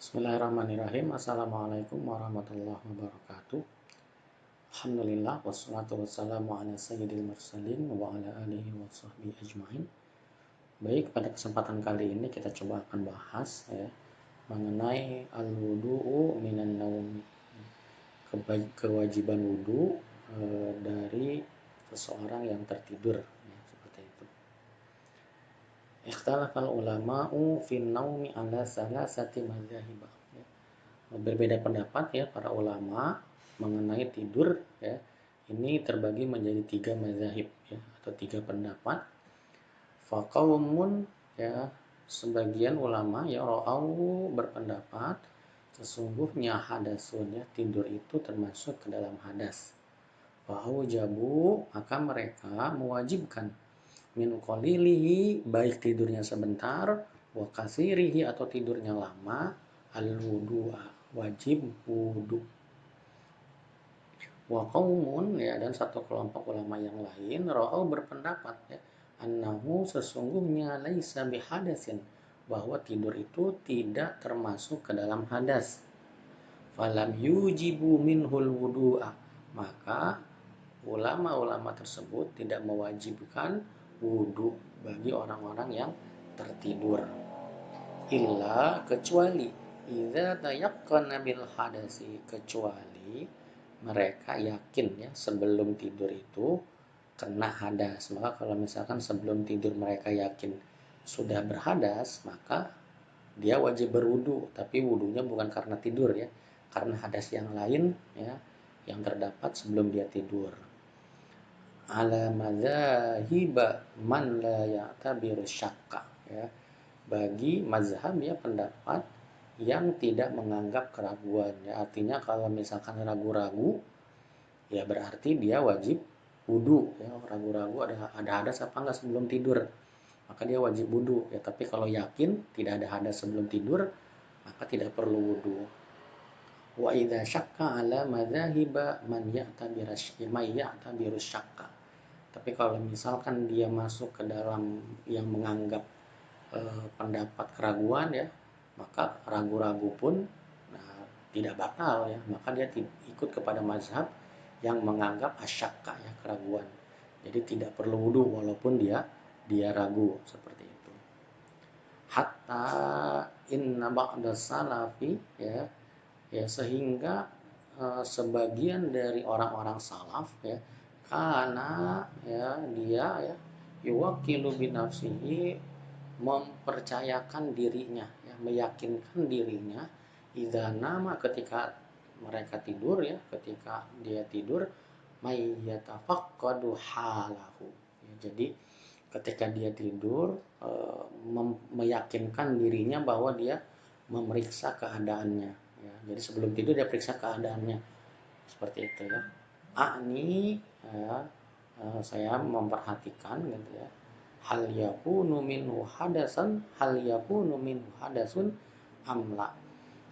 Bismillahirrahmanirrahim. Assalamualaikum warahmatullahi wabarakatuh. Alhamdulillah wassalatu wassalamu ala sayyidil mursalin wa ala alihi wa sahbihi ajmain. Baik, pada kesempatan kali ini kita coba akan bahas mengenai al-wudu'u minan naum, kewajiban wudu dari seseorang yang tertidur, seperti itu. Ikhtalafal ulama'u fin naumi ala salasati madzhab. Berbeda pendapat ya para ulama mengenai tidur ya. Ini terbagi menjadi 3 mazhab ya, atau 3 pendapat. Faqaumun ya, sebagian ulama ya ra'au berpendapat sesungguhnya hadasun ya, tidur itu termasuk ke dalam hadas. Fa'aujabu, maka mereka mewajibkan min qalilihi, baik tidurnya sebentar, wa kasirihi atau tidurnya lama, al-wudu'a, wajib wudu. Wa qaumun ya, dan satu kelompok ulama yang lain ra'au berpendapat ya, annahu sesungguhnya laisa bihadasin, bahwa tidur itu tidak termasuk ke dalam hadas. Falam yujibu minhul wudu'a, maka ulama-ulama tersebut tidak mewajibkan wudu bagi orang-orang yang tertidur. Illa, kecuali idza tayaqqana bil hadasi, kecuali mereka yakin ya sebelum tidur itu kena hadas. Maka kalau misalkan sebelum tidur mereka yakin sudah berhadas, maka dia wajib berwudu, tapi wudunya bukan karena tidur ya, karena hadas yang lain ya yang terdapat sebelum dia tidur. Ala madzahiba man la ya'tabiru syakka ya, bagi mazhab ya pendapat yang tidak menganggap keraguan ya. Artinya kalau misalkan ragu-ragu ya berarti dia wajib wudu ya. Ragu-ragu ada hadas apa enggak sebelum tidur, maka dia wajib wudu ya. Tapi kalau yakin tidak ada hadas sebelum tidur, maka tidak perlu wudu. Wa idza syakka ala madzahiba man ya'tabiru syakka. Tapi kalau misalkan dia masuk ke dalam yang menganggap pendapat keraguan ya, maka ragu-ragu pun tidak batal ya, maka dia ikut kepada mazhab yang menganggap asyakka ya, keraguan. Jadi tidak perlu wudu walaupun dia ragu, seperti itu. Hatta inna ba'da salafi ya sehingga sebagian dari orang-orang salaf ya, karena ya dia ya yuwakilu binafsihi, mempercayakan dirinya ya, meyakinkan dirinya idza nama, ketika mereka tidur ya, ketika dia tidur mayyatafaqqadu halahu ya, jadi ketika dia tidur meyakinkan dirinya bahwa dia memeriksa keadaannya ya. Jadi sebelum tidur dia periksa keadaannya, seperti itu ya. Ya, saya memperhatikan gitu ya, hal yakunu minhu hadasun amla.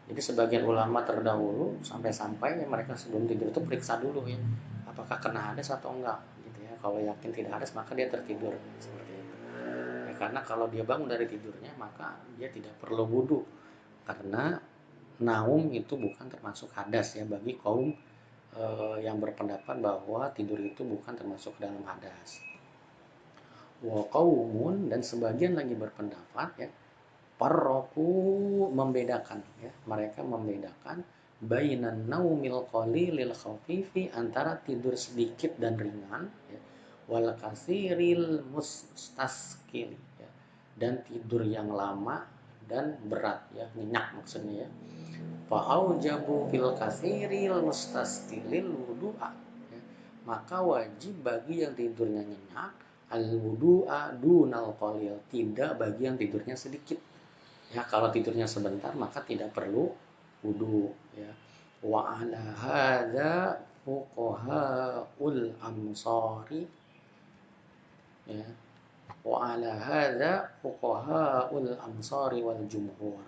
Jadi sebagian ulama terdahulu sampai-sampai ya, mereka sebelum tidur itu periksa dulu ya, apakah kena hadas atau enggak gitu ya. Kalau yakin tidak hadas maka dia tertidur, seperti itu ya. Karena kalau dia bangun dari tidurnya maka dia tidak perlu wudu, karena naum itu bukan termasuk hadas ya, bagi kaum yang berpendapat bahwa tidur itu bukan termasuk dalam hadas. Wa qaumun, dan sebagian lagi berpendapat ya, farraqu, membedakan ya, mereka membedakan bainan naumil qalilil khafifi, antara tidur sedikit dan ringan ya, wal kasiril mustaskil ya, dan tidur yang lama dan berat ya, nyenyak maksudnya ya. Fa'aujabu fil kasiril mustaskilil wudu'a ya, maka wajib bagi yang tidurnya nyenyak al wudu'a dunal qalil, tidak bagi yang tidurnya sedikit ya. Kalau tidurnya sebentar maka tidak perlu wudu ya. Wa ala hadza fuqahaul amsari ya, wa ala hadza fuqahaul amsari wal jumhur,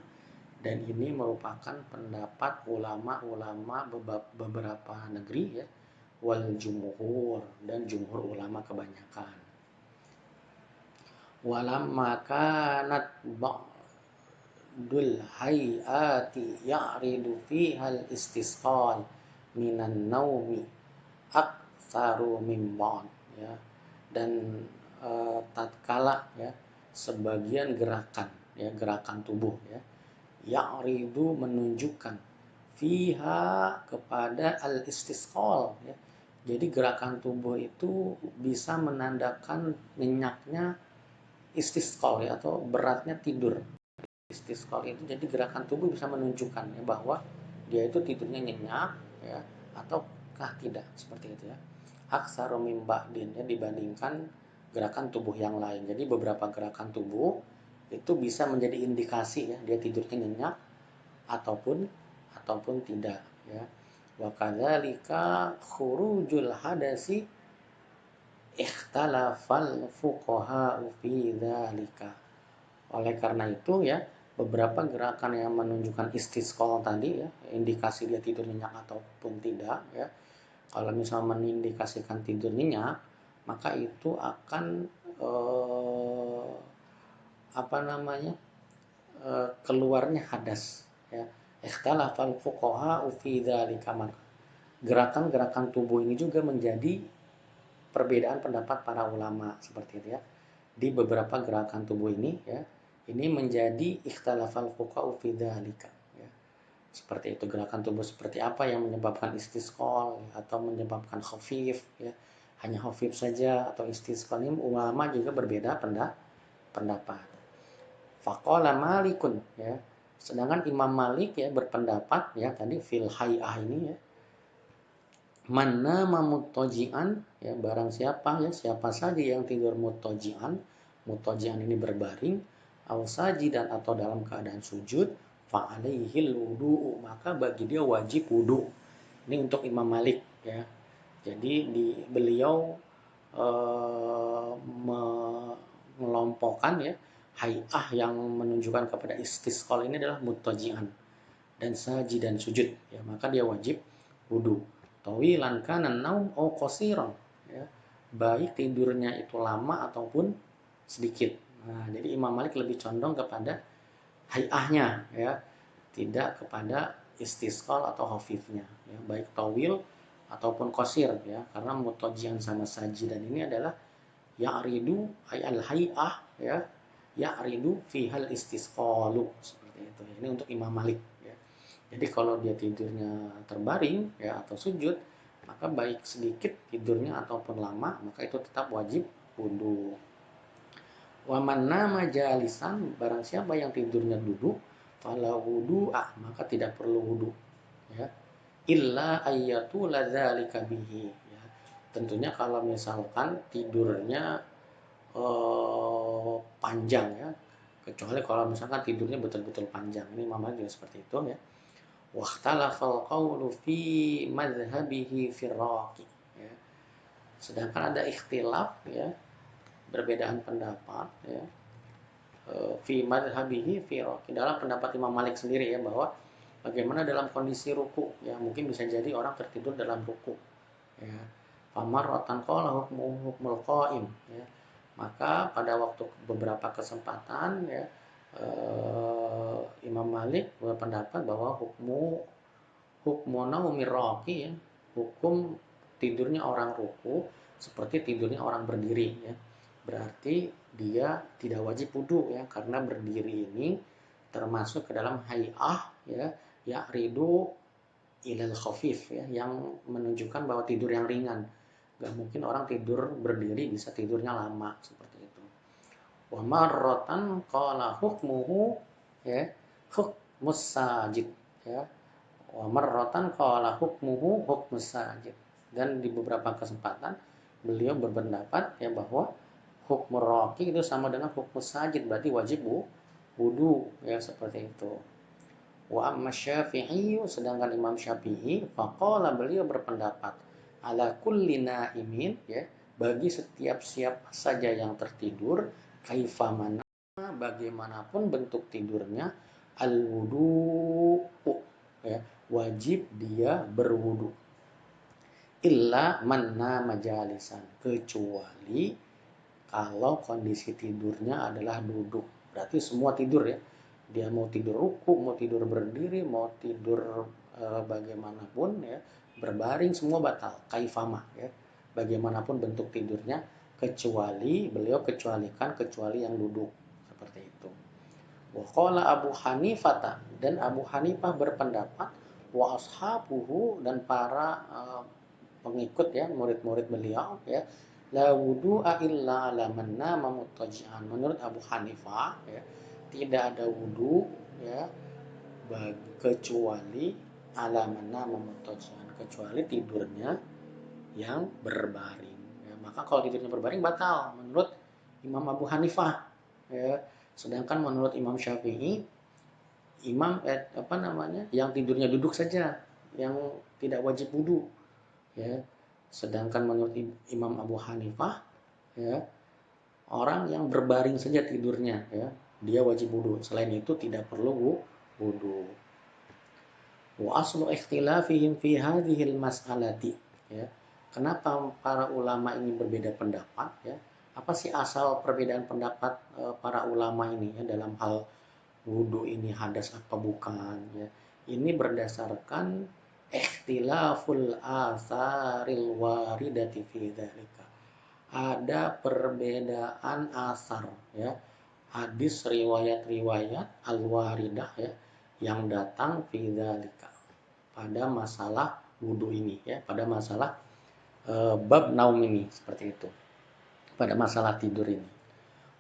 dan ini merupakan pendapat ulama-ulama beberapa negeri ya, wal jumhur, dan jumhur ulama kebanyakan. Walamma kanat dul hayati ya'ridu fihal istisqal minan naumi aktsaru mimban, ya. Dan tatkala ya sebagian gerakan, ya gerakan tubuh, ya ya'ridu menunjukkan fiha kepada al istisqal, ya. Jadi gerakan tubuh itu bisa menandakan nyenyaknya istisqal, ya, atau beratnya tidur. Istisqal itu jadi gerakan tubuh bisa menunjukkan ya bahwa dia itu tidurnya nyenyak, ya, ataukah tidak, seperti itu, ya. Aksaru mim ba'din, ya, dibandingkan gerakan tubuh yang lain. Jadi beberapa gerakan tubuh itu bisa menjadi indikasi ya dia tidurnya nyenyak ataupun tidak, ya. Wa kadzalika khurujul hadasi ikhtalafal fuqaha fi dzalika. Oleh karena itu ya, beberapa gerakan yang menunjukkan istisqal tadi ya, indikasi dia tidur nyenyak ataupun tidak, ya. Kalau misalnya mengindikasikan tidur nyenyak, maka itu akan eh, apa namanya? Keluarnya hadas, ya. Ikhtalafal fuqaha fi dzalika. Gerakan-gerakan tubuh ini juga menjadi perbedaan pendapat para ulama, seperti itu, ya. Di beberapa gerakan tubuh ini, ya, ini menjadi ikhtilafal fuqaha fi dzalika, ya. Seperti itu, gerakan tubuh seperti apa yang menyebabkan istisqal atau menyebabkan khafif, ya. Hanya khafif saja atau istisqal, ini ulama juga berbeda pendapat. Faqala Malikun, ya. Sedangkan Imam Malik ya berpendapat ya tadi fil hay'ah ini, ya. Mana muttaji'an, ya, barang siapa ya siapa saja yang tidur muttaji'an ini berbaring, aw sajidan atau dalam keadaan sujud, fa alaihil wudu'u, maka bagi dia wajib wudu. Ini untuk Imam Malik, ya. Jadi beliau me, melompokkan ya hay'ah yang menunjukkan kepada istisqal ini adalah muttaji'an dan sajid dan sujud, ya, maka dia wajib wudu. Tawilan kana naum au qasiran, ya, baik tidurnya itu lama ataupun sedikit. Nah, jadi Imam Malik lebih condong kepada hay'ahnya, ya, tidak kepada istisqal atau khafifnya, ya, baik tawil ataupun qasir, ya, karena mutajian sama sajidan ini adalah ya'ridu al hay'ah, ya, ya'ridu fihal istisqalu, seperti itu. Ini untuk Imam Malik, ya. Jadi kalau dia tidurnya terbaring ya atau sujud, maka baik sedikit tidurnya ataupun lama, maka itu tetap wajib wudu. Wa man nama jalisan, barang siapa yang tidurnya duduk, fala wudu'a, maka tidak perlu wudu, ya. Illa ayyatu ladzalika bihi, ya. Tentunya kalau misalkan tidurnya panjang, ya. Kecuali kalau misalkan tidurnya betul-betul panjang. Ini Imam Malik juga seperti itu, ya. Wahtalafal qawlu fi madhabihi firraqi, ya. Sedangkan ada ikhtilaf, ya, perbedaan pendapat, ya, fi madhabihi firraqi, dalam pendapat Imam Malik sendiri, ya, bahwa bagaimana dalam kondisi ruku, ya, mungkin bisa jadi orang tertidur dalam ruku, ya. Famarratan qala hukmul qaim, ya. Maka pada waktu beberapa kesempatan, ya, Imam Malik berpendapat bahwa hukmu naumir raqi, ya, hukum tidurnya orang ruku seperti tidurnya orang berdiri, ya. Berarti dia tidak wajib wudu, ya, karena berdiri ini termasuk ke dalam hay'ah, ya, ya'ridu ilal khafif, ya, yang menunjukkan bahwa tidur yang ringan. Gak mungkin orang tidur berdiri bisa tidurnya lama, seperti itu. Wa marratan qala hukmuhu, ya, hukmus sajid, ya. Wa marratan qala hukmuhu hukmus sajid. Dan di beberapa kesempatan beliau berpendapat ya bahwa hukmur raqi itu sama dengan hukmus sajid, berarti wajib wudu, ya, seperti itu. Wa amma Syafi'i, sedangkan Imam Syafi'i faqala, beliau berpendapat ala kulli naimin, ya, bagi setiap siapa saja yang tertidur, kaifamana, bagaimanapun bentuk tidurnya, al wudu, ya, wajib dia berwudu. Illa manna majalisan, kecuali kalau kondisi tidurnya adalah duduk, berarti semua tidur, ya, Dia mau tidur ruku, mau tidur berdiri, mau tidur bagaimanapun ya, berbaring semua batal, kaifama ya. Bagaimanapun bentuk tidurnya, kecuali beliau kecualikan kecuali yang duduk seperti itu. Wa qala Abu Hanifah, dan Abu Hanifah berpendapat, wa ashabuhu, dan para pengikut ya, murid-murid beliau ya, la wudu'a illa ala man nama muttaji'an. Menurut Abu Hanifah ya, tidak ada wudu ya kecuali ala man nama muttaji'an, kecuali tidurnya yang berbaring ya. Maka kalau tidurnya berbaring batal menurut Imam Abu Hanifah ya. Sedangkan menurut Imam Syafi'i, yang tidurnya duduk saja yang tidak wajib wudu ya. Sedangkan menurut Imam Abu Hanifah ya, orang yang berbaring saja tidurnya ya, dia wajib wudu. Selain itu tidak perlu wudu. Wa aslu ikhtilafihim fi hadhil mas'alati ya. Kenapa para ulama ini berbeda pendapat ya? Apa sih asal perbedaan pendapat para ulama ini ya dalam hal wudu ini hadas apa bukan ya? Ini berdasarkan ikhtilaful asaril waridati fi dzalika. Ada perbedaan asar ya, hadis riwayat-riwayat al-waridah ya, yang datang fi dzalika, pada masalah wudu ini ya, pada masalah bab naum ini, seperti itu, pada masalah tidur ini.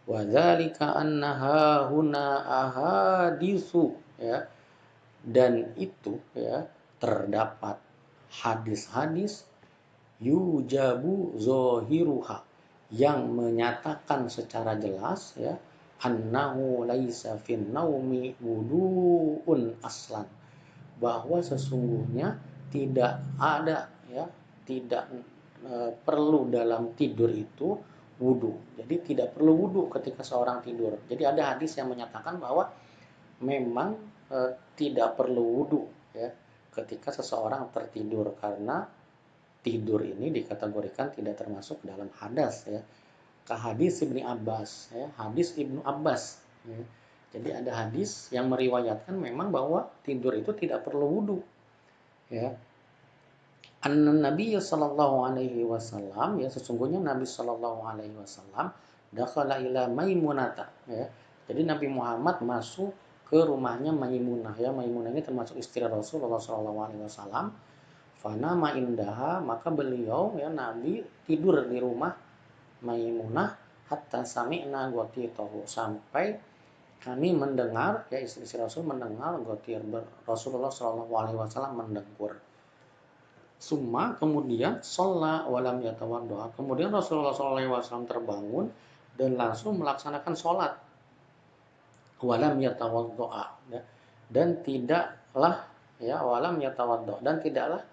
Wa dzalika annaha huna ahadisu ya, dan itu ya, terdapat hadis-hadis yujabu zohiruha, yang menyatakan secara jelas ya, annahu laisa fin naumi wudu'un aslan, bahwa sesungguhnya tidak ada ya, tidak perlu dalam tidur itu wudu. Jadi tidak perlu wudu ketika seorang tidur. Jadi ada hadis yang menyatakan bahwa memang tidak perlu wudu ya ketika seseorang tertidur, karena tidur ini dikategorikan tidak termasuk dalam hadas ya. Ka hadis Ibnu Abbas ya, hadis Ibnu Abbas ya. Jadi ada hadis yang meriwayatkan memang bahwa tidur itu tidak perlu wudu ya. Nabi sallallahu alaihi wasallam ya, sesungguhnya Nabi sallallahu alaihi wasallam dakhala ila Maimunata ya. Jadi Nabi Muhammad masuk ke rumahnya Maimunah ya. Maimunah ini termasuk istri Rasulullah sallallahu alaihi wasallam. Fanama indaha, maka beliau ya Nabi tidur di rumah Maimunah, hatta sami'na ghotitahu, sampai kami mendengar ya, istri Rasul mendengar gotir Rasulullah sallallahu alaihi wasallam mendengkur. Summa, kemudian sholla walam yatawaddoa, kemudian Rasulullah SAW terbangun dan langsung melaksanakan sholat. Walam yatawaddoa ya, dan tidaklah ya, walam yatawaddoa, dan tidaklah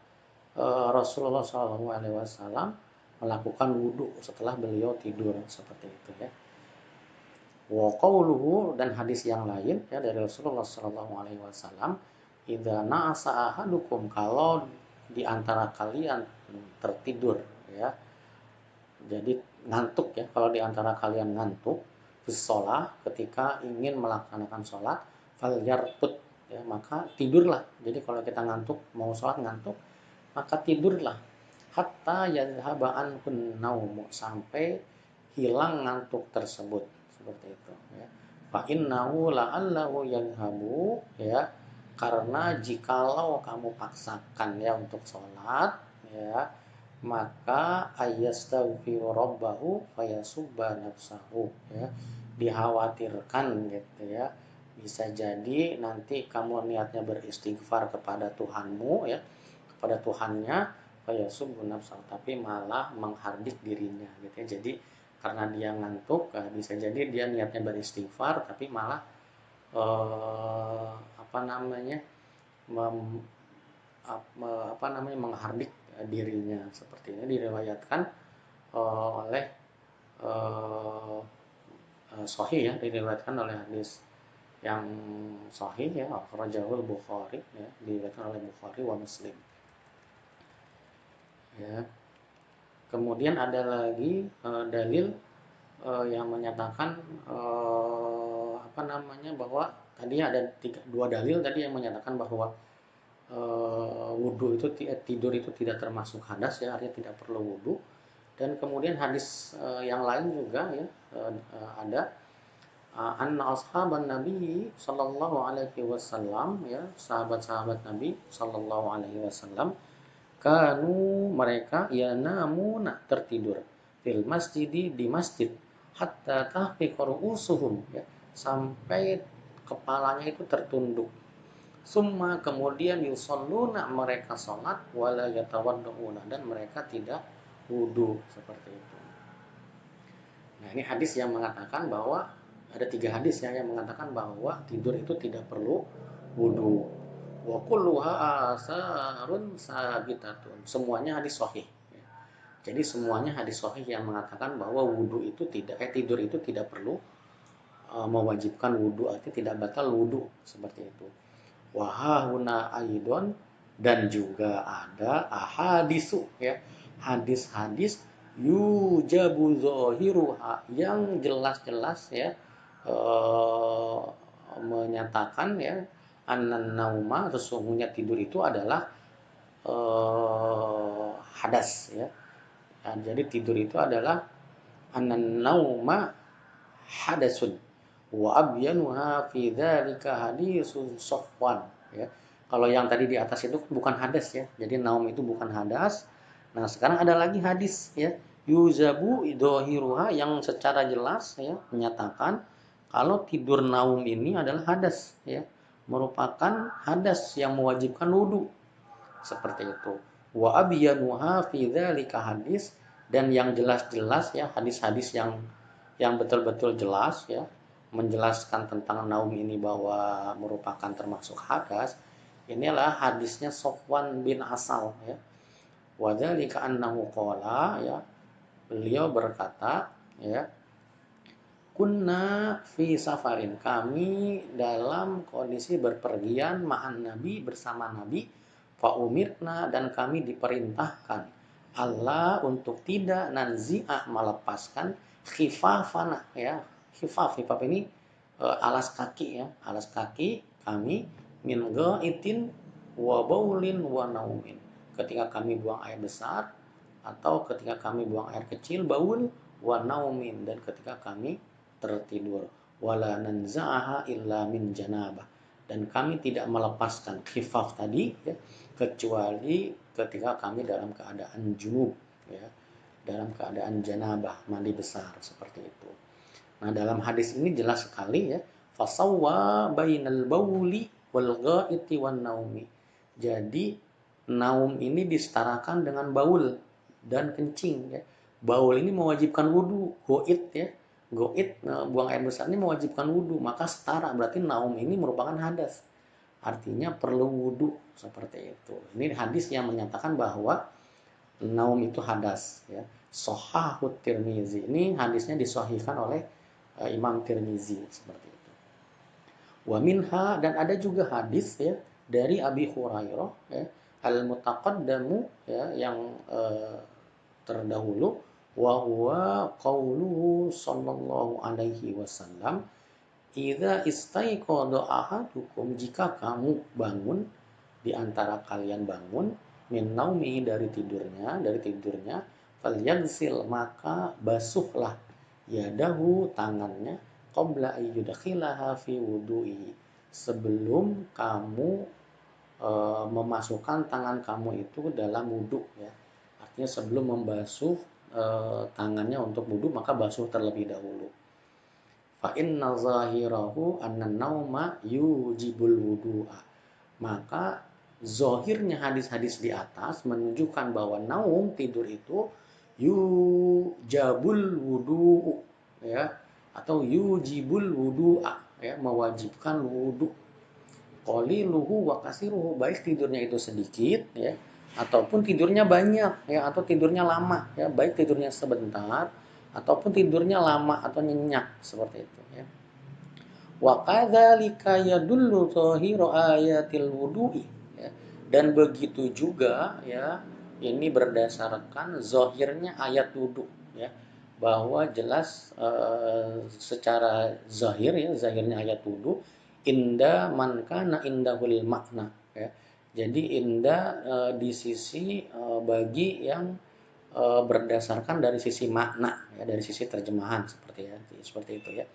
Rasulullah SAW melakukan wudhu setelah beliau tidur, seperti itu ya. Wa qauluhu, dan hadis yang lain ya dari Rasulullah SAW, idza na'asa ahadukum, kalau di antara kalian tertidur ya, jadi ngantuk ya, kalau di antara kalian ngantuk sholat, ketika ingin melaksanakan sholat, falyarqud ya, maka tidurlah. Jadi kalau kita ngantuk, mau sholat ngantuk, maka tidurlah, hatta yadhhaba anhun naumu, sampai hilang ngantuk tersebut, seperti itu ya. Fa innahu la'allahu yadhhabu ya, karena jikalau kamu paksakan ya untuk sholat ya, maka ayastaghfiru rabbahu fayasubba nafsahu ya, dikhawatirkan gitu ya, bisa jadi nanti kamu niatnya beristighfar kepada Tuhanmu ya, kepada Tuhannya, fayasubbu nafsahu, tapi malah menghardik dirinya gitu ya. Jadi karena dia ngantuk, bisa jadi dia niatnya beristighfar tapi malah apa namanya menghardik dirinya. Seperti ini diriwayatkan oleh sahih ya, diriwayatkan oleh hadis yang sahih ya, akhrajahul Bukhari ya, diriwayatkan oleh Bukhari wa Muslim ya. Kemudian ada lagi dalil yang menyatakan bahwa tadi ada dua dalil tadi yang menyatakan bahwa wudhu itu tidur itu tidak termasuk hadas ya, artinya tidak perlu wudhu. Dan kemudian hadis yang lain juga ya ada anna ashaban Nabi sallallahu alaihi wasallam ya, sahabat-sahabat Nabi sallallahu alaihi wasallam kanu mereka ya namuna tertidur fil masjidi di masjid hatta tahfiqa ru'usuhum ya, sampai kepalanya itu tertunduk. Summa kemudian yusalluna mereka salat wala yatawaddauna dan mereka tidak wudu seperti itu. Nah, ini hadis yang mengatakan bahwa ada 3 hadis ya yang mengatakan bahwa tidur itu tidak perlu wudu. Wa kulluha asarun sabitatun. Semuanya hadis sahih. Jadi semuanya hadis sahih yang mengatakan bahwa wudu itu tidak tidur itu tidak perlu mewajibkan wudu, artinya tidak batal wudu seperti itu. Wahahuna aidon dan juga ada ahadisu ya, hadis-hadis yujabu zahiruha yang jelas-jelas ya menyatakan ya anan nauma sesungguhnya tidur itu adalah hadas ya. Nah, jadi tidur itu adalah anan nauma hadasun wa abyanuha fi dzalika hadisun Safwan ya. Kalau yang tadi di atas itu bukan hadas ya. Jadi naum itu bukan hadas. Nah, sekarang ada lagi hadis ya. Yuzabu idhahiruha yang secara jelas ya menyatakan kalau tidur naum ini adalah hadas ya. Merupakan hadas yang mewajibkan wudu. Seperti itu. Wa abyanuha fi dzalika hadis dan yang jelas-jelas ya hadis-hadis yang betul-betul jelas ya menjelaskan tentang naum ini bahwa merupakan termasuk hadas, inilah hadisnya Sofwan bin Asal ya. Wadzalika annahu qala ya, beliau berkata ya, kunna fi safarin, kami dalam kondisi berpergian ma'an nabi bersama nabi, fa umirna dan kami diperintahkan Allah untuk tidak nanzi'ah melepaskan khifafana ya. Khifaf ini alas kaki ya, alas kaki kami min ghaitin wa baulin wa naumin. Ketika kami buang air besar atau ketika kami buang air kecil baul wa naumin dan ketika kami tertidur. Wala nanza'aha illa min janabah dan kami tidak melepaskan khifaf tadi ya, kecuali ketika kami dalam keadaan junub ya, dalam keadaan janabah mandi besar seperti itu. Nah, dalam hadis ini jelas sekali ya, fasawwa bainal bauli wal ghaiti wan naumi. Jadi naum ini disetarakan dengan baul dan kencing ya. Baul ini mewajibkan wudu, goit ya. Goit buang air besar ini mewajibkan wudu, maka setara berarti naum ini merupakan hadas. Artinya perlu wudu seperti itu. Ini hadis yang menyatakan bahwa naum itu hadas ya. Shahahut Tirmizi. Ini hadisnya disahihkan oleh Imam Tirmizi seperti itu. Wa minha dan ada juga hadis ya dari Abi Hurairah ya, al-mutaqaddamu ya yang terdahulu wa huwa qauluhu sallallahu alaihi wasallam idza istaiqadha ahadukum jika kamu bangun di antara kalian bangun min naumi dari tidurnya falyaghsil maka basuhlah yadahu tangannya qabla ayyudkhilaha fi wudu'i sebelum kamu memasukkan tangan kamu itu dalam wudu ya. Artinya sebelum membasuh tangannya untuk wudu maka basuh terlebih dahulu. Fa inna zahirahu anna nauma yujibul wudu'a. Maka zahirnya hadis-hadis di atas menunjukkan bahwa naum tidur itu yujabul wudu ya atau yujibul wudu'a ya mewajibkan wudu qaliluhu wa kasiruhu baik tidurnya itu sedikit ya ataupun tidurnya banyak ya atau tidurnya lama ya baik tidurnya sebentar ataupun tidurnya lama atau nyenyak seperti itu ya wa kadzalika yadullu zahiru ayatil wudu'i ya dan begitu juga ya ini berdasarkan zahirnya ayat wudhu ya bahwa jelas secara zahir ya zahirnya ayat wudhu inda man kana indahul makna ya. Jadi indah di sisi bagi yang berdasarkan dari sisi makna ya, dari sisi terjemahan seperti itu ya.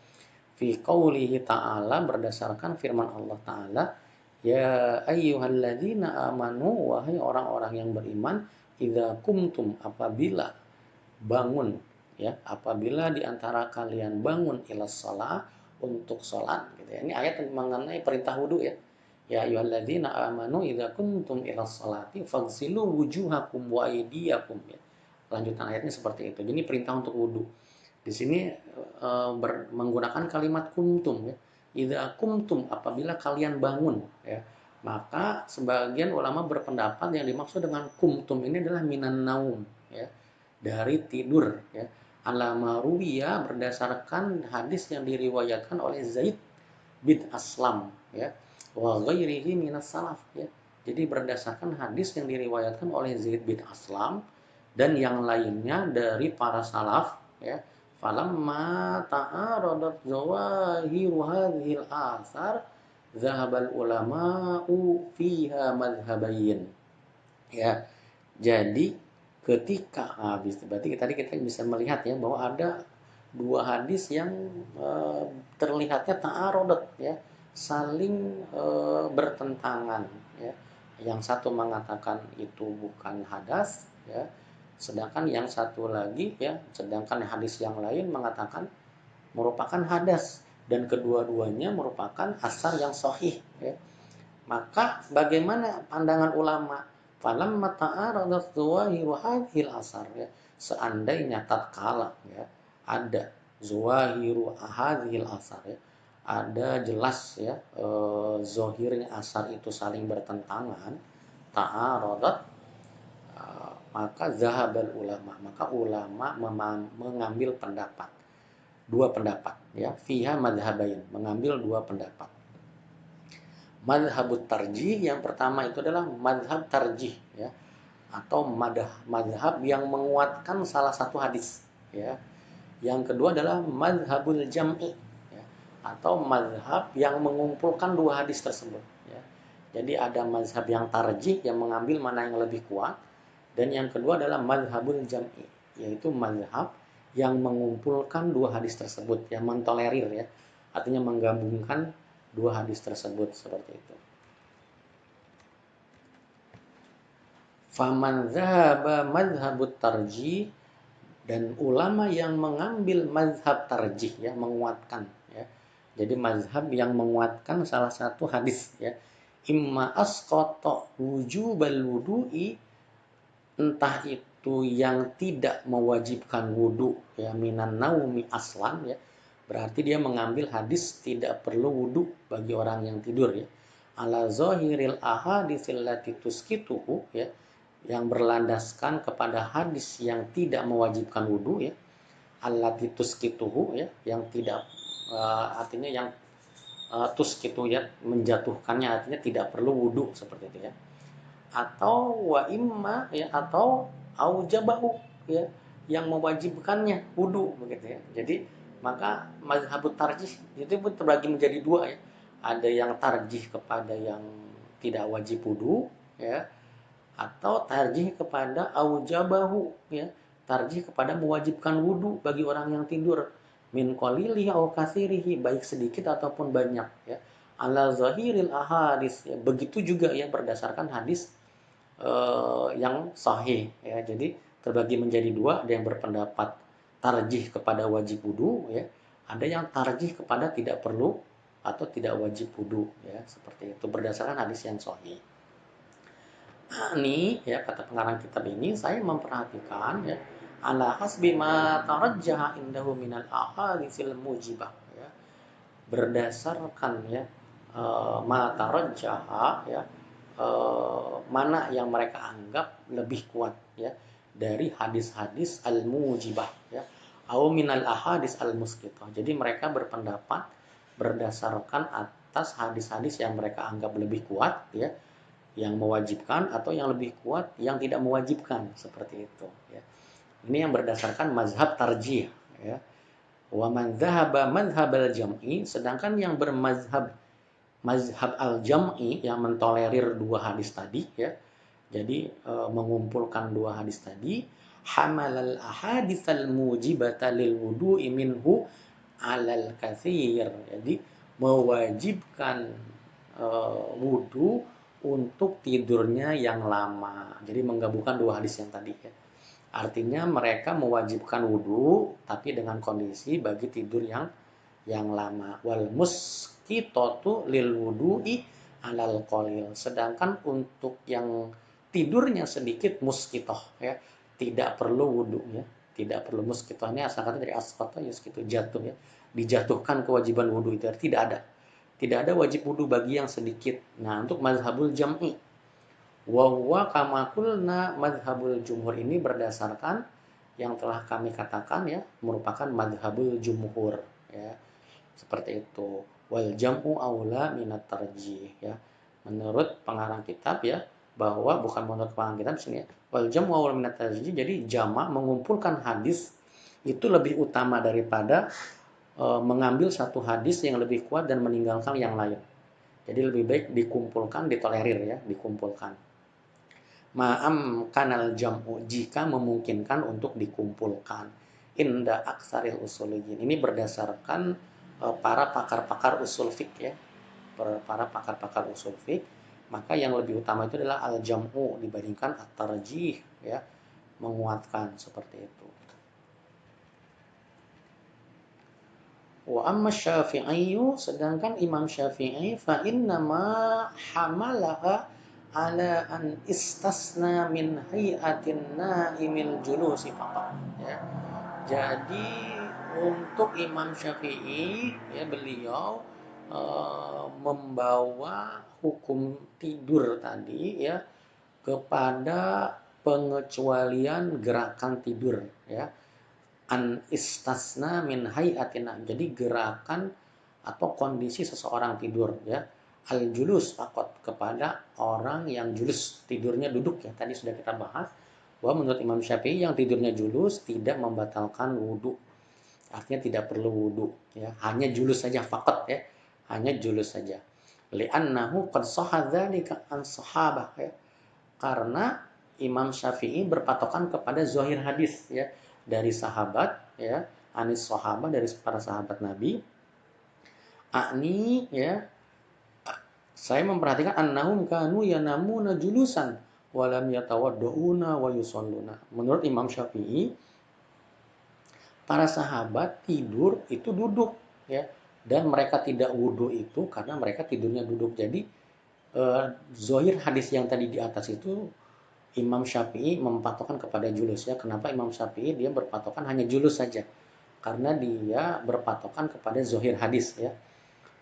Fi qaulihi ta'ala berdasarkan firman Allah Ta'ala, ya ayyuhalladzina amanu wahai orang-orang yang beriman, idza kumtum apabila bangun ya, apabila di antara kalian bangun ila shalah untuk salat gitu ya. Ini ayat mengenai perintah wudu ya. Ya ayyuhalladzina amanu idza kuntum ila sholati faghsilu wujuhakum wa aydiyakum ya. Lanjutan ayatnya seperti itu. Jadi perintah untuk wudu. Di sini menggunakan kalimat kumtum ya. Idza kumtum apabila kalian bangun ya. Maka sebagian ulama berpendapat yang dimaksud dengan kumtum ini adalah minan naum ya. Dari tidur ya. Alama ruwiya berdasarkan hadis yang diriwayatkan oleh Zaid bin Aslam ya. Wa ghairihi minas salaf ya. Jadi berdasarkan hadis yang diriwayatkan oleh Zaid bin Aslam dan yang lainnya dari para salaf ya. Falamma ta'aradat zawahiru hadhil asar zahabal ulama'u fiha madhhabain ya. Jadi ketika berarti tadi kita bisa melihat ya bahwa ada dua hadis yang terlihatnya ta'arodat ya, saling bertentangan ya. Yang satu mengatakan itu bukan hadas ya, sedangkan yang satu lagi ya, sedangkan hadis yang lain mengatakan merupakan hadas dan kedua-duanya merupakan asar yang sahih ya. Maka bagaimana pandangan ulama? Falamma ta'aradat zawahiru hadhil asar ya. Seandainya tatkala ya ada zawahiru hadhil asar ya, ada jelas ya zahirnya asar itu saling bertentangan, ta'aradat maka zahabal ulama, maka ulama mengambil pendapat, dua pendapat ya, fiha madhhabain, mengambil dua pendapat. Madhabut tarjih yang pertama itu adalah madhab tarjih ya, atau madhab yang menguatkan salah satu hadis ya. Yang kedua adalah madhabul jam'i ya, atau madhab yang mengumpulkan dua hadis tersebut ya. Jadi ada madhab yang tarjih yang mengambil mana yang lebih kuat, dan yang kedua adalah madhabul jam'i, yaitu madhab yang mengumpulkan dua hadis tersebut, yang mentolerir ya, artinya menggabungkan dua hadis tersebut seperti itu. Faman dzahaba madhhabut tarjih, dan ulama yang mengambil mazhab tarjih ya, menguatkan ya. Jadi mazhab yang menguatkan salah satu hadis ya. Imma asqata wujubal wudu'i, entah itu yang tidak mewajibkan wudu ya, minan naumi aslan ya. Berarti dia mengambil hadis tidak perlu wudu bagi orang yang tidur ya. Ala zahiril ahaditsil lati tuskituhu ya, yang berlandaskan kepada hadis yang tidak mewajibkan wudu ya. Allati tuskituhu ya, yang tidak artinya yang tuskitu ya, menjatuhkannya, artinya tidak perlu wudu seperti itu ya. Atau wa imma ya, atau aujabahu ya, yang mewajibkannya wudu begitu ya. Jadi maka mazhabut tarjih itu pun terbagi menjadi dua ya. Ada yang tarjih kepada yang tidak wajib wudu ya, atau tarjih kepada aujabahu ya, tarjih kepada mewajibkan wudu bagi orang yang tidur, min qalilihi au katsirihi, baik sedikit ataupun banyak ya. Ala zahiril ahadis ya, begitu juga ya berdasarkan hadis yang sahih ya. Jadi terbagi menjadi dua, ada yang berpendapat tarjih kepada wajib wudu ya, ada yang tarjih kepada tidak perlu atau tidak wajib wudu ya, seperti itu berdasarkan hadis yang sahih. Nah, ini ya kata pengarang kitab ini, saya memperhatikan ya ala hasbi ma tarajjaha indahu minal ahaditsil mujibah ya, berdasarkan ya ma tarajjaha ya, mana yang mereka anggap lebih kuat ya dari hadis-hadis al-mujibah ya, au minal ahadis al-musqitah. Jadi mereka berpendapat berdasarkan atas hadis-hadis yang mereka anggap lebih kuat ya, yang mewajibkan, atau yang lebih kuat yang tidak mewajibkan, seperti itu ya. Ini yang berdasarkan mazhab tarjih ya. Wa man dzahaba madhhabal jam'i, sedangkan yang bermazhab mazhab al-jam'i yang mentolerir dua hadis tadi ya. Jadi mengumpulkan dua hadis tadi, hamalal ahaditsal mujibata lil wudu'i minhu alal katsir. Jadi mewajibkan wudu untuk tidurnya yang lama. Jadi menggabungkan dua hadis yang tadi ya. Artinya mereka mewajibkan wudu tapi dengan kondisi bagi tidur yang lama. Wal muskitatu lil wudu'i alal qalil. Sedangkan untuk yang tidurnya sedikit muskitoh ya, tidak perlu wudu ya. Tidak perlu muskitoh ini asal kata dari asqata yuskitu jatuh ya. Dijatuhkan kewajiban wudu itu tidak ada. Tidak ada wajib wudu bagi yang sedikit. Nah, untuk mazhabul jam'i wa huwa kama qulna madhabul jumhur ini berdasarkan yang telah kami katakan ya, merupakan madhabul jumhur ya. Seperti itu. Wal jam'u aula minat tarjih ya. Menurut pengarang kitab ya, bahwa bukan menurut pengarang kitab sini ya. Wal jam'u aula minat tarjih, jadi jamak mengumpulkan hadis itu lebih utama daripada mengambil satu hadis yang lebih kuat dan meninggalkan yang lain. Jadi lebih baik dikumpulkan, ditolerir ya, dikumpulkan. Ma'am kanal jam'u, jika memungkinkan untuk dikumpulkan. Inda aksaril usuliyin. Ini berdasarkan para pakar-pakar usul fiqh ya. Para pakar-pakar usul fiqh, maka yang lebih utama itu adalah al-jam'u dibandingkan at-tarjih ya, menguatkan seperti itu. Wa amma Syafi'i, sedangkan Imam Syafi'i fa innama hamalaha ala an istasna min hayatin naimil julusi faqat ya. Jadi untuk Imam Syafi'i ya, beliau membawa hukum tidur tadi ya kepada pengecualian gerakan tidur ya. An istasna min hayatina, jadi gerakan atau kondisi seseorang tidur ya. Al julus fakot, kepada orang yang julus, tidurnya duduk ya, tadi sudah kita bahas bahwa menurut Imam Syafi'i yang tidurnya julus tidak membatalkan wudu, artinya tidak perlu wudu ya, hanya julus saja fakot ya, hanya julus saja. Li'annahu qad sahha dzalika an sahabah ya, karena Imam Syafi'i berpatokan kepada zahir hadis ya, dari sahabat ya, anis sahabat, dari para sahabat Nabi. Akni ya, saya memperhatikan annahum kanu yanamuna julusan walam yatawaddauna wa yusalluna. Menurut Imam Syafi'i, para sahabat tidur itu duduk ya, dan mereka tidak wudu itu karena mereka tidurnya duduk. Jadi zahir hadis yang tadi di atas itu Imam Syafi'i mempatokkan kepada julus ya. Kenapa Imam Syafi'i dia berpatokan hanya julus saja? Karena dia berpatokan kepada zahir hadis ya,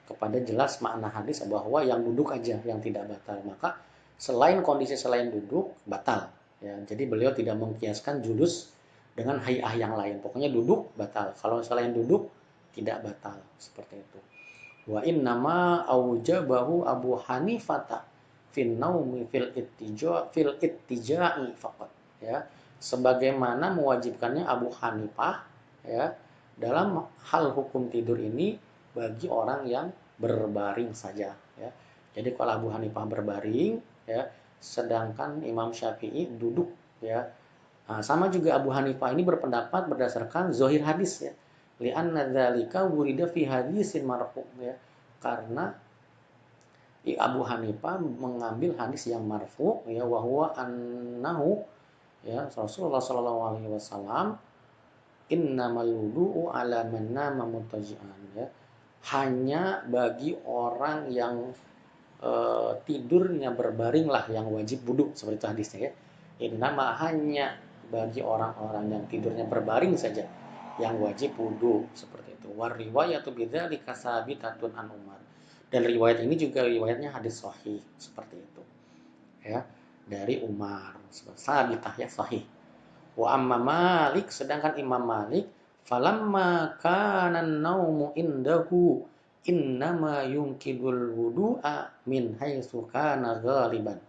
kepada jelas makna hadis bahwa yang duduk aja yang tidak batal. Maka selain kondisi selain duduk batal ya. Jadi beliau tidak mengkiaskan julus dengan hay'ah yang lain. Pokoknya duduk batal. Kalau selain duduk tidak batal, seperti itu. Wa innama aujabahu Abu Hanifah fin naumi fil ittija'i faqat ya, sebagaimana mewajibkannya Abu Hanifah ya dalam hal hukum tidur ini bagi orang yang berbaring saja ya. Jadi kalau Abu Hanifah berbaring ya, sedangkan Imam Syafi'i duduk ya. Nah, sama juga Abu Hanifah ini berpendapat berdasarkan zahir hadis ya. Li'anna dzalika wurida fi hadisin marfu ya. Karena Abu Hanifah mengambil hadis yang marfu ya, wa huwa annahu ya, Rasulullah sallallahu alaihi wasallam innamal wudu'u ala man nama mutaji'an ya, hanya bagi orang yang tidurnya berbaring lah yang wajib wudu, seperti itu hadisnya ya. Innama, hanya bagi orang-orang yang tidurnya berbaring saja yang wajib wudu, seperti itu. War riwayatu bidzalika sabitatun an Umar, dan riwayat ini juga riwayatnya hadis sahih, seperti itu ya, dari Umar, sabitah ya, sahih. Wa amma Malik, sedangkan Imam Malik, falamma kana an-naumu indahu innama yunkidul wudu'a min haitsu kana ghaliban.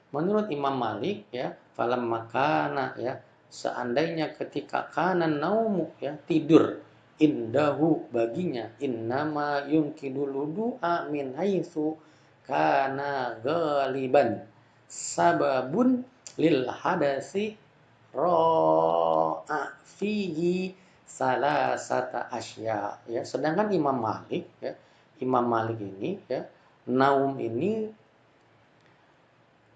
Menurut Imam Malik ya, falamma kana ya, seandainya ketika kana naumu ya, tidur indahu baginya innama yunkidul wudu'a min haitsu kana ghaliban sababun lil hadasi ro'a fihi salasata asya ya. Sedangkan Imam Malik ini ya, naum ini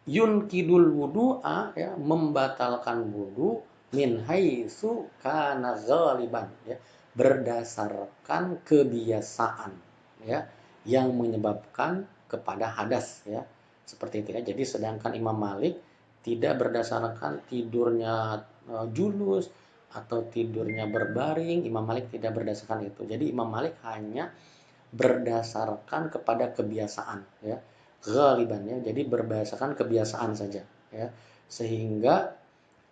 yunkidul wudu'a ya, membatalkan wudu min haitsu kana ghaliban ya, berdasarkan kebiasaan ya, yang menyebabkan kepada hadas ya, seperti itu ya. Jadi sedangkan Imam Malik tidak berdasarkan tidurnya julus atau tidurnya berbaring, Imam Malik tidak berdasarkan itu. Jadi Imam Malik hanya berdasarkan kepada kebiasaan ya, ghalibannya, jadi berdasarkan kebiasaan saja ya, sehingga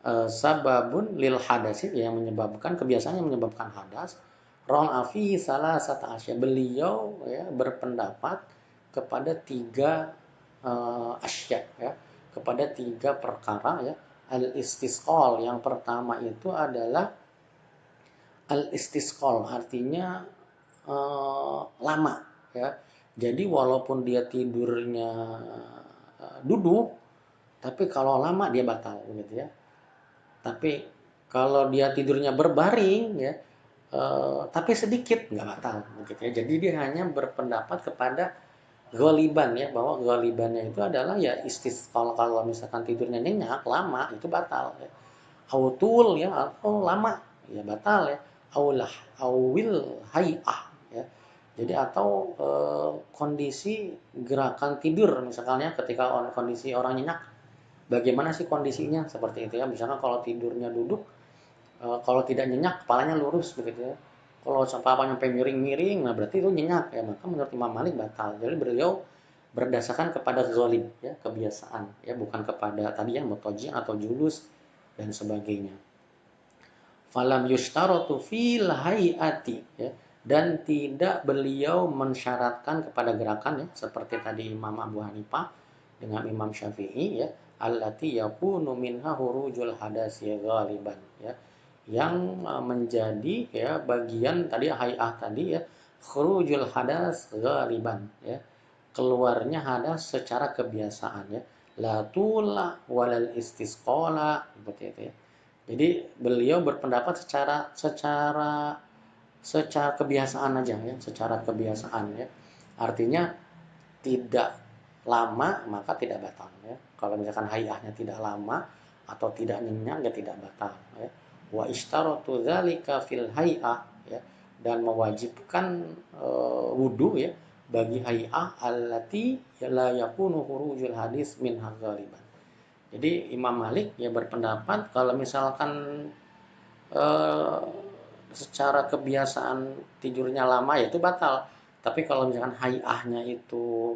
sababun lil hadasi yang menyebabkan kebiasaan yang menyebabkan hadas afi salah satu asya, beliau ya berpendapat kepada tiga asya ya, kepada tiga perkara ya. Al istisqal yang pertama itu adalah al istisqal, artinya lama ya. Jadi walaupun dia tidurnya duduk, tapi kalau lama dia batal gitu ya. Tapi kalau dia tidurnya berbaring ya, tapi sedikit nggak batal begitu ya. Jadi dia hanya berpendapat kepada ghaliban ya, bahwa ghalibannya itu adalah ya kalau misalkan tidurnya nyenyak lama itu batal ya. Autul ya, atau lama ya batal ya. Aulah awil hayah ya. Jadi atau kondisi gerakan tidur misalnya ketika kondisi orang nyenyak, bagaimana sih kondisinya seperti itu ya. Misalnya kalau tidurnya duduk, kalau tidak nyenyak kepalanya lurus begitu ya. Kalau sampai miring-miring, nah berarti itu nyenyak ya. Maka menurut Imam Malik batal. Jadi beliau berdasarkan kepada ghalib ya, kebiasaan ya, bukan kepada tadi yang mutoji atau julus dan sebagainya. Falam yushtaratu fil hayati ya, dan tidak beliau mensyaratkan kepada gerakan ya, seperti tadi Imam Abu Hanifah dengan Imam Syafi'i ya, allati yakunu minha hurujul hadasi ghaliban ya, yang menjadi ya bagian tadi hayah tadi ya, khurujul hadas ghaliban ya, keluarnya hadas secara kebiasaan ya, la tula walal istisqala seperti itu ya. Jadi beliau berpendapat secara kebiasaan aja ya, secara kebiasaan ya. Artinya tidak lama maka tidak batal ya. Kalau misalkan hayahnya tidak lama atau tidak nyenyak ya tidak batal ya. Wa ishtaratu dzalika fil hayah ya, dan mewajibkan wudu ya bagi hayah allati la yakunu khurujul hadis min ghaliban. Jadi Imam Malik ya berpendapat kalau misalkan eh, secara kebiasaan tidurnya lama ya itu batal. Tapi kalau misalkan hayahnya itu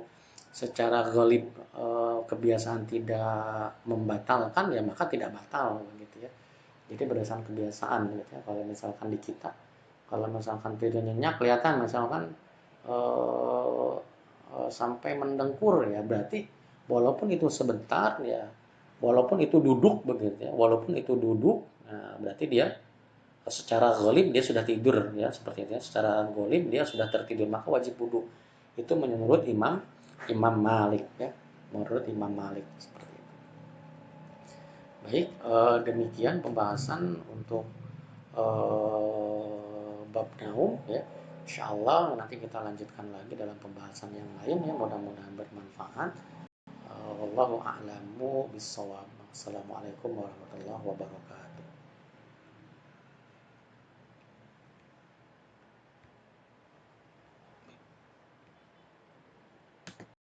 secara ghalib kebiasaan tidak membatalkan ya maka tidak batal gitu ya. Jadi berdasarkan kebiasaan gitu ya. Kalau misalkan di kita, kalau misalkan tidurnya nyenyak kelihatan misalkan eh, sampai mendengkur ya, berarti walaupun itu sebentar ya, walaupun itu duduk begitu ya, walaupun itu duduk, nah berarti dia secara ghalib dia sudah tidur ya, seperti itu ya. Secara ghalib dia sudah tertidur maka wajib wudu. Itu menurut Imam Malik ya, menurut Imam Malik seperti itu. Baik, demikian pembahasan untuk bab naum ya. Insyaallah nanti kita lanjutkan lagi dalam pembahasan yang lain ya, mudah-mudahan bermanfaat. Wallahu a'lamu bissawab. Assalamualaikum warahmatullahi wabarakatuh.